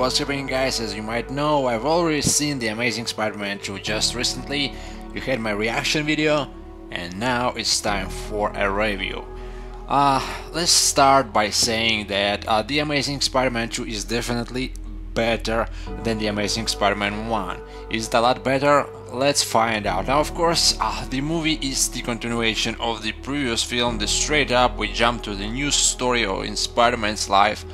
what's happening, guys? As you might know, I've already seen The Amazing Spider-Man 2 just recently. You had my reaction video, and now it's time for a review. Let's start by saying that The Amazing Spider-Man 2 is definitely better than The Amazing Spider-Man 1. Is it a lot better? Let's find out. Now, of course, the movie is the continuation of the previous film. Straight up we jump to the new story in Spider-Man's life.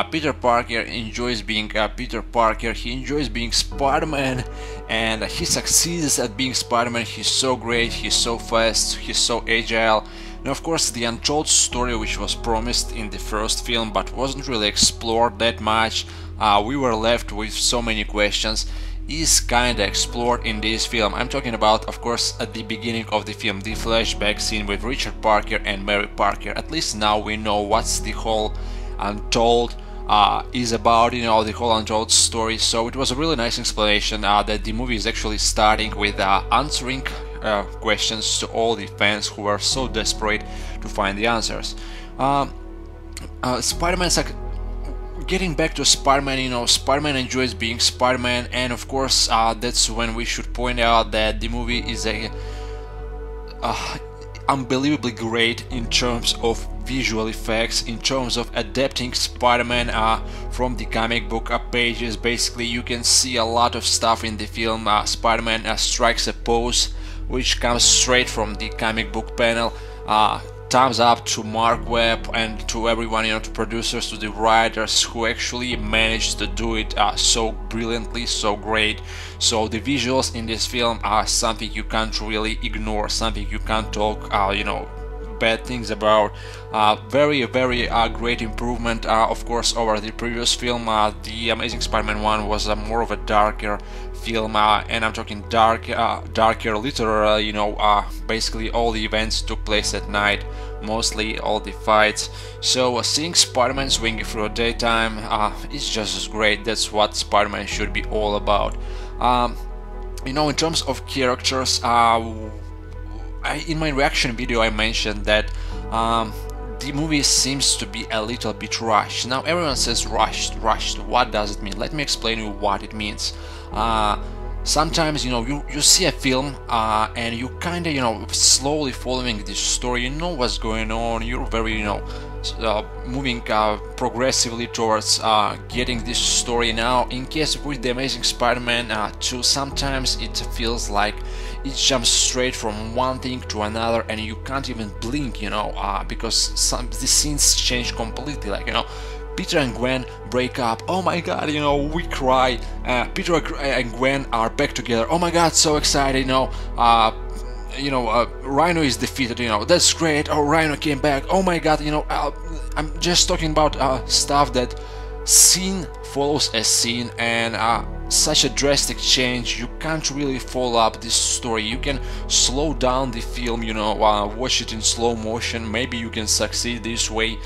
Peter Parker enjoys being Peter Parker, he enjoys being Spider-Man, and he succeeds at being Spider-Man. He's so great, he's so fast, he's so agile. Now, of course, the untold story, which was promised in the first film but wasn't really explored that much, we were left with so many questions, is kinda explored in this film. I'm talking about, of course, at the beginning of the film, the flashback scene with Richard Parker and Mary Parker. At least now we know what's the whole Untold is about, you know, the whole Untold story. So it was a really nice explanation that the movie is actually starting with answering questions to all the fans who were so desperate to find the answers. Spider-Man's like, getting back to Spider-Man, you know, Spider-Man enjoys being Spider-Man, and of course that's when we should point out that the movie is unbelievably great in terms of visual effects, in terms of adapting Spider-Man from the comic book pages. Basically, you can see a lot of stuff in the film. Spider-Man strikes a pose which comes straight from the comic book panel. Thumbs up to Mark Webb and to everyone, you know, to producers, to the writers who actually managed to do it so brilliantly, so great. So the visuals in this film are something you can't really ignore, something you can't talk, you know, bad things about. Very great improvement, of course, over the previous film. The Amazing Spider-Man 1 was more of a darker film, and I'm talking darker literally, you know, basically all the events took place at night, mostly all the fights. So seeing Spider-Man swinging through the daytime is just as great. That's what Spider-Man should be all about. You know, in terms of characters, in my reaction video I mentioned that the movie seems to be a little bit rushed. Now everyone says rushed. What does it mean? Let me explain you what it means. Sometimes, you know, you see a film and you kinda, you know, slowly following this story, you know what's going on, you're very, you know, moving progressively towards getting this story. Now, in case with The Amazing Spider-Man 2, sometimes it feels like it jumps straight from one thing to another and you can't even blink, you know, because the scenes change completely. Like, you know, Peter and Gwen break up, oh my god, you know, we cry. Peter and Gwen are back together, oh my god, so excited, you know. Rhino is defeated, you know, that's great. Oh, Rhino came back, oh my god, you know. I'm just talking about stuff that scene follows a scene, and such a drastic change, you can't really follow up this story. You can slow down the film, you know, watch it in slow motion, maybe you can succeed this way.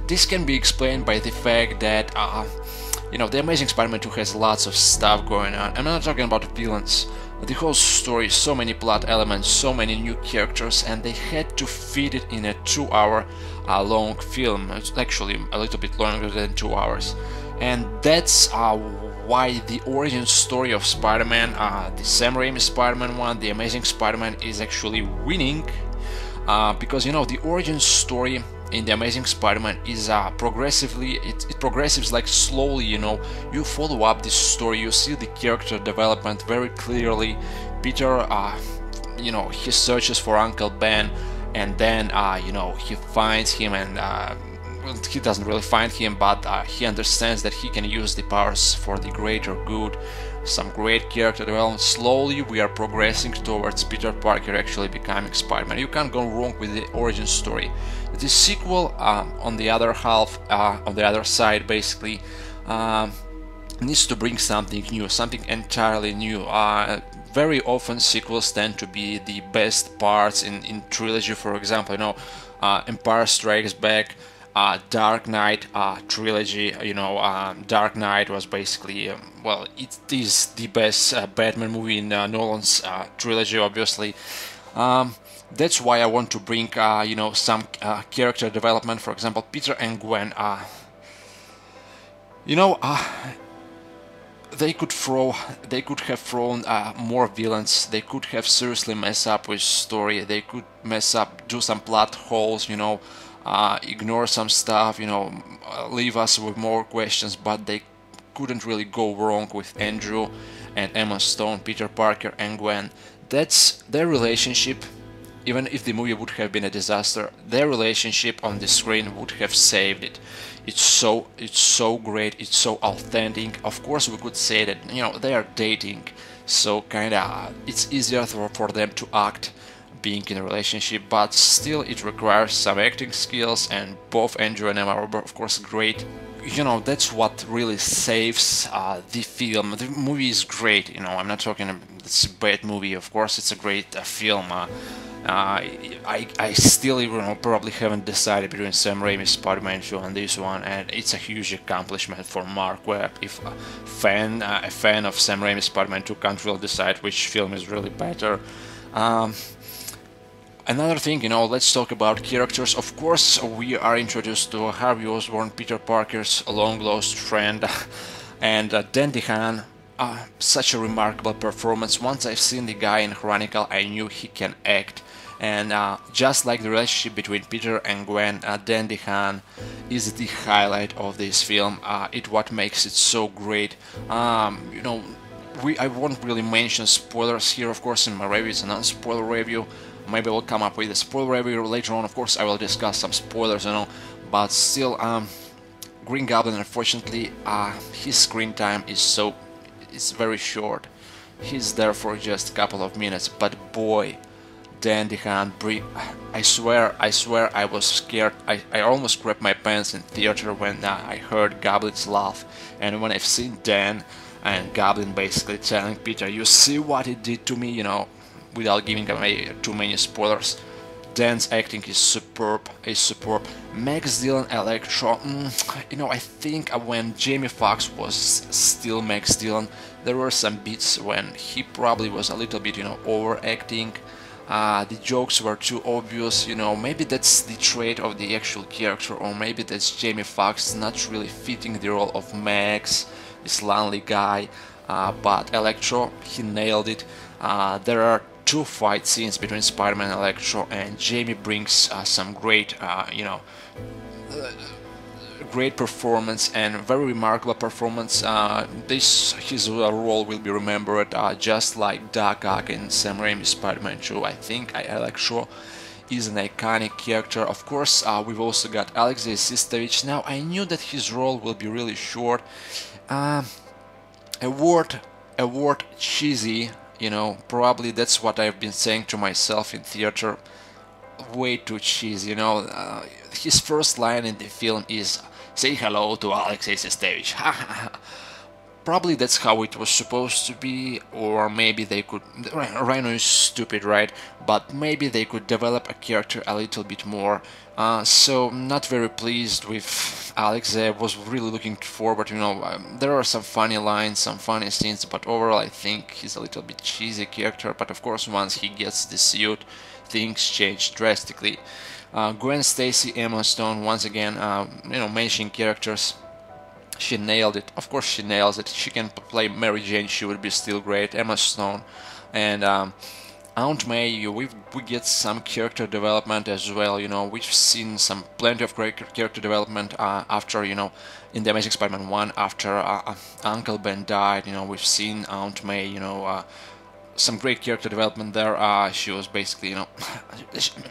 This can be explained by the fact that you know, The Amazing Spider-Man 2 has lots of stuff going on. I'm not talking about villains. The whole story, so many plot elements, so many new characters, and they had to fit it in a 2-hour long film. It's actually a little bit longer than 2 hours. And that's why the origin story of Spider-Man, the Sam Raimi Spider-Man 1, The Amazing Spider-Man, is actually winning. Because, you know, the origin story in The Amazing Spider-Man is progressively, it progresses like slowly, you know. You follow up this story, you see the character development very clearly. Peter, you know, he searches for Uncle Ben, and then, you know, he finds him, and he doesn't really find him, but he understands that he can use the powers for the greater good. Some great character development. Slowly we are progressing towards Peter Parker actually becoming Spider-Man. You can't go wrong with the origin story. The sequel, on the other half, on the other side, basically, needs to bring something new, something entirely new. Very often sequels tend to be the best parts in trilogy. For example, you know, Empire Strikes Back, Dark Knight trilogy. You know, Dark Knight was basically, well, it is the best Batman movie in Nolan's trilogy, obviously. That's why I want to bring, you know, some character development. For example, Peter and Gwen. You know, they could throw, they could have thrown more villains. They could have seriously messed up with story. They could mess up, do some plot holes. You know, ignore some stuff. You know, leave us with more questions. But they couldn't really go wrong with Andrew and Emma Stone, Peter Parker and Gwen. That's their relationship. Even if the movie would have been a disaster, their relationship on the screen would have saved it. It's so great, it's so authentic. Of course, we could say that, you know, they are dating, so kinda it's easier for them to act being in a relationship, but still it requires some acting skills, and both Andrew and Emma are of course great. You know, that's what really saves the film. The movie is great, you know, I'm not talking it's a bad movie, of course it's a great film. I still, you know, probably haven't decided between Sam Raimi's Spider-Man 2 and this one, and it's a huge accomplishment for Mark Webb. If a fan of Sam Raimi's Spider-Man 2 can't really decide which film is really better. Another thing, you know, let's talk about characters. Of course, we are introduced to Harvey Osborn, Peter Parker's long-lost friend, and Dan DeHaan. Such a remarkable performance. Once I've seen the guy in Chronicle, I knew he can act. And just like the relationship between Peter and Gwen, Dan DeHaan is the highlight of this film. It what makes it so great. You know, I won't really mention spoilers here, of course, in my review. It's a non-spoiler review. Maybe I'll come up with a spoiler review later on. Of course, I will discuss some spoilers, you know, but still, Green Goblin, unfortunately, his screen time is very short. He's there for just a couple of minutes, but boy, Dan DeHaan, I swear I was scared. I almost grabbed my pants in theater when I heard Goblin's laugh, and when I've seen Dan and Goblin basically telling Peter, you see what it did to me, you know, without giving away too many spoilers. Dan's acting is superb, Max Dillon, Electro, you know, I think when Jamie Foxx was still Max Dillon, there were some bits when he probably was a little bit, you know, overacting. The jokes were too obvious, you know, maybe that's the trait of the actual character, or maybe that's Jamie Foxx not really fitting the role of Max, this lonely guy, but Electro, he nailed it. There are two fight scenes between Spider-Man and Electro, and Jamie brings some great, you know, great performance and very remarkable performance. His role will be remembered just like Doc Ock in Sam Raimi's Spider-Man 2. I think Electro is an iconic character. Of course, we've also got Alexei Sistovich. Now, I knew that his role will be really short. A word cheesy. You know, probably that's what I've been saying to myself in theater. Way too cheesy, you know. His first line in the film is, say hello to Alexei Sistovich. Probably that's how it was supposed to be, or maybe they could... Rhino is stupid, right? But maybe they could develop a character a little bit more. So, not very pleased with Alexei. I was really looking forward, you know, there are some funny lines, some funny scenes, but overall I think he's a little bit cheesy character. But of course, once he gets the suit, things change drastically. Gwen Stacy, Emma Stone, once again, you know, mentioning characters. She nailed it. Of course, she nails it. She can play Mary Jane. She would be still great. Emma Stone and Aunt May. We get some character development as well. You know, we've seen plenty of great character development after, you know, in the Amazing Spider-Man 1 after Uncle Ben died. You know, we've seen Aunt May. You know. Some great character development there. She was basically, you know,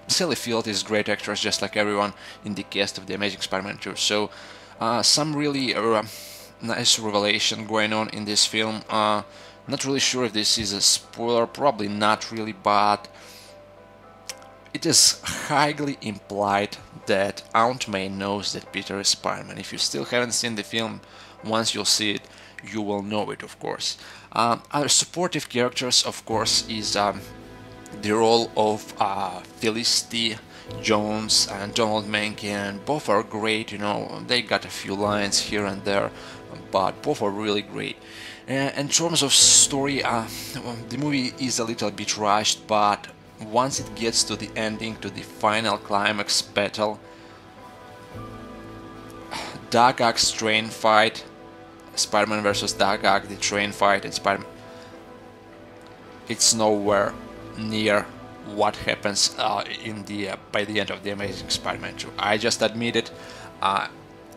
Sally Field is a great actress, just like everyone in the cast of the Amazing Spider-Man 2. So, some really nice revelation going on in this film. Not really sure if this is a spoiler, probably not really, but it is highly implied that Aunt May knows that Peter is Spider-Man. If you still haven't seen the film, once you'll see it, you will know it, of course. Other supportive characters, of course, is the role of Felicity Jones and Donald Menken. Both are great, you know, they got a few lines here and there, but both are really great. In terms of story, the movie is a little bit rushed, but once it gets to the ending, to the final climax battle, Doc Ock's train fight, Spider-Man versus Doc Ock, the train fight, and Spider-Man, it's nowhere near what happens in the by the end of the Amazing Spider-Man 2. I just admit it.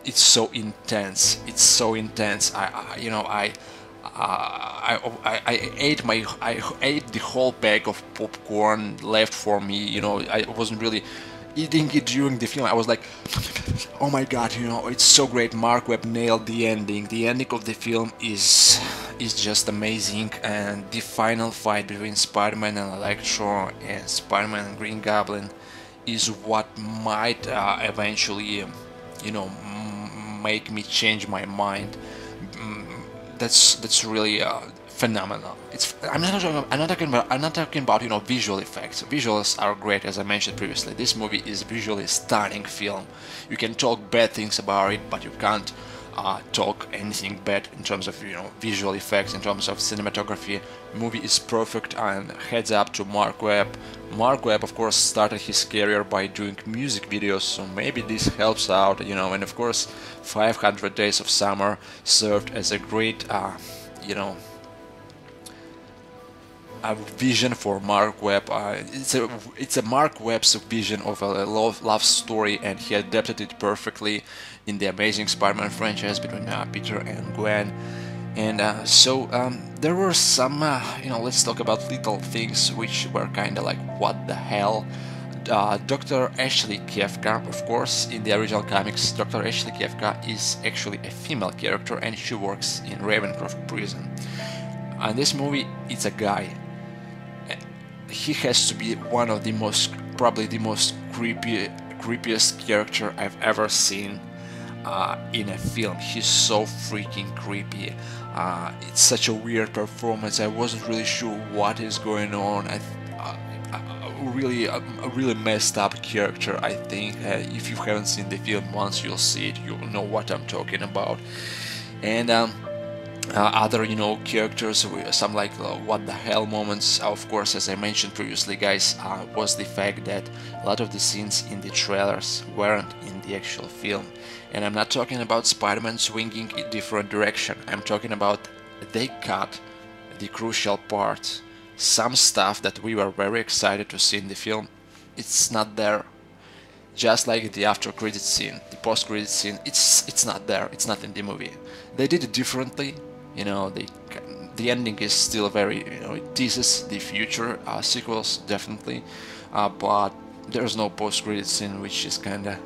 It's so intense. It's so intense. I ate the whole bag of popcorn left for me. I wasn't really eating it during the film. I was like, oh my god, it's so great. Mark Webb nailed the ending. The ending of the film is just amazing, and the final fight between Spider-Man and Electro and Spider-Man and Green Goblin is what might eventually, make me change my mind. That's really phenomenal. I'm not talking about visual effects. Visuals are great, as I mentioned previously. This movie is visually stunning film. You can talk bad things about it, but you can't talk anything bad in terms of visual effects, in terms of cinematography. Movie is perfect, and heads up to Mark Webb. Mark Webb, of course, started his career by doing music videos, so maybe this helps out, and of course 500 Days of Summer served as a great a vision for Mark Webb. It's a Mark Webb's vision of a love story, and he adapted it perfectly in the Amazing Spider-Man franchise between Peter and Gwen. And there were some, let's talk about little things which were kind of like, what the hell. Dr. Ashley Kefka, of course, in the original comics, Dr. Ashley Kefka is actually a female character, and she works in Ravencroft prison. In this movie, it's a guy. He has to be one of the probably the most creepiest character I've ever seen in a film. He's so freaking creepy. It's such a weird performance. I wasn't really sure what is going on. A really messed up character, I think. If you haven't seen the film, once you'll see it, you'll know what I'm talking about. And other characters, some like what the hell moments, of course, as I mentioned previously, guys, was the fact that a lot of the scenes in the trailers weren't in the actual film. And I'm not talking about Spider-Man swinging in different direction. I'm talking about they cut the crucial parts. Some stuff that we were very excited to see in the film, it's not there. Just like the after credit scene, the post credit scene, it's not there. It's not in the movie. They did it differently. The ending is still very, it teases the future sequels, definitely, but there's no post-credit scene, which is kinda...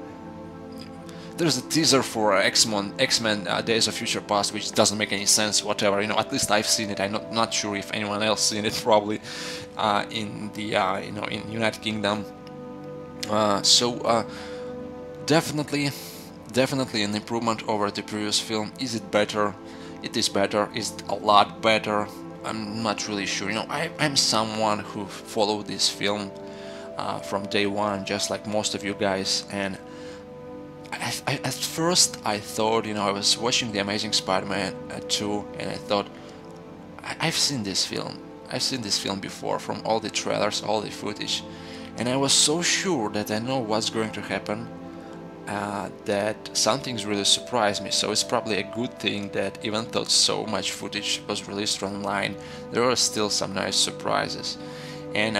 There's a teaser for X-Men Days of Future Past, which doesn't make any sense, whatever, at least I've seen it. I'm not sure if anyone else seen it, probably, in the, in United Kingdom. Definitely an improvement over the previous film. Is it better? It is better. Is it a lot better? I'm not really sure. I'm someone who followed this film from day one, just like most of you guys. And at first I thought, I was watching The Amazing Spider-Man 2, and I thought, I've seen this film. I've seen this film before, from all the trailers, all the footage. And I was so sure that I know what's going to happen, that some things really surprised me. So it's probably a good thing that even though so much footage was released online, there are still some nice surprises. And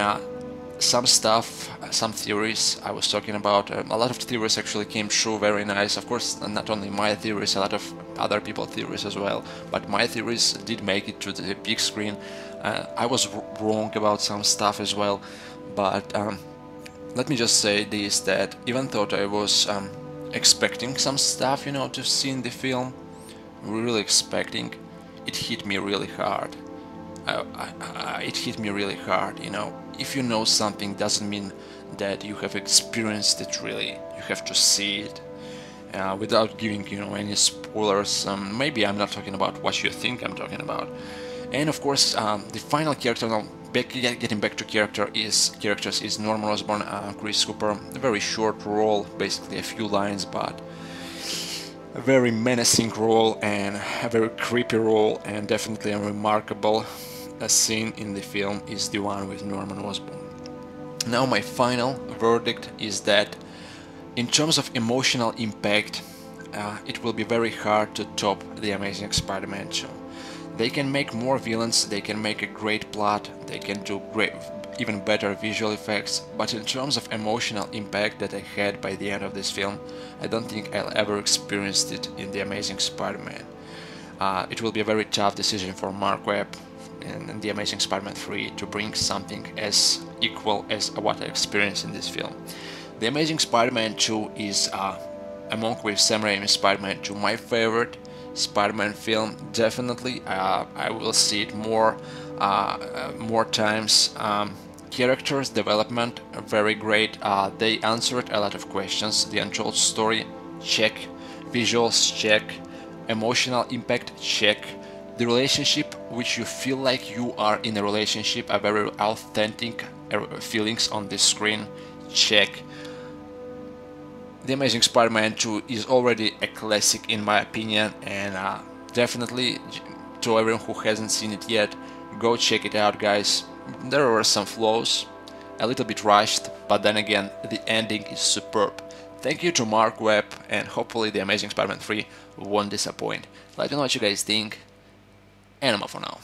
some stuff, some theories I was talking about, a lot of theories actually came true, very nice. Of course, not only my theories, a lot of other people's theories as well, but my theories did make it to the big screen. I was wrong about some stuff as well, but let me just say this, that even though I was expecting some stuff, to see in the film, really expecting, it hit me really hard. It hit me really hard, If you know something, doesn't mean that you have experienced it really. You have to see it without giving, any spoilers. Maybe I'm not talking about what you think I'm talking about. And of course, the final character, now getting back to characters, is Norman Osborn, Chris Cooper. A very short role, basically a few lines, but a very menacing role and a very creepy role, and definitely a remarkable scene in the film is the one with Norman Osborn. Now my final verdict is that in terms of emotional impact, it will be very hard to top The Amazing Spider-Man 2. They can make more villains, they can make a great plot, they can do great, even better visual effects, but in terms of emotional impact that I had by the end of this film, I don't think I'll ever experienced it in The Amazing Spider-Man. It will be a very tough decision for Mark Webb and The Amazing Spider-Man 3 to bring something as equal as what I experienced in this film. The Amazing Spider-Man 2 is, among with Sam Raimi's Spider-Man 2, my favorite Spider-Man film. Definitely, I will see it more times. Characters development very great. They answered a lot of questions. The Untold Story, check. Visuals, check. Emotional impact, check. The relationship, which you feel like you are in a relationship, a very authentic feelings on the screen, check. The Amazing Spider-Man 2 is already a classic in my opinion, and definitely to everyone who hasn't seen it yet, go check it out, guys. There were some flaws, a little bit rushed, but then again, the ending is superb. Thank you to Mark Webb, and hopefully The Amazing Spider-Man 3 won't disappoint. Let me know what you guys think, and I'm off for now.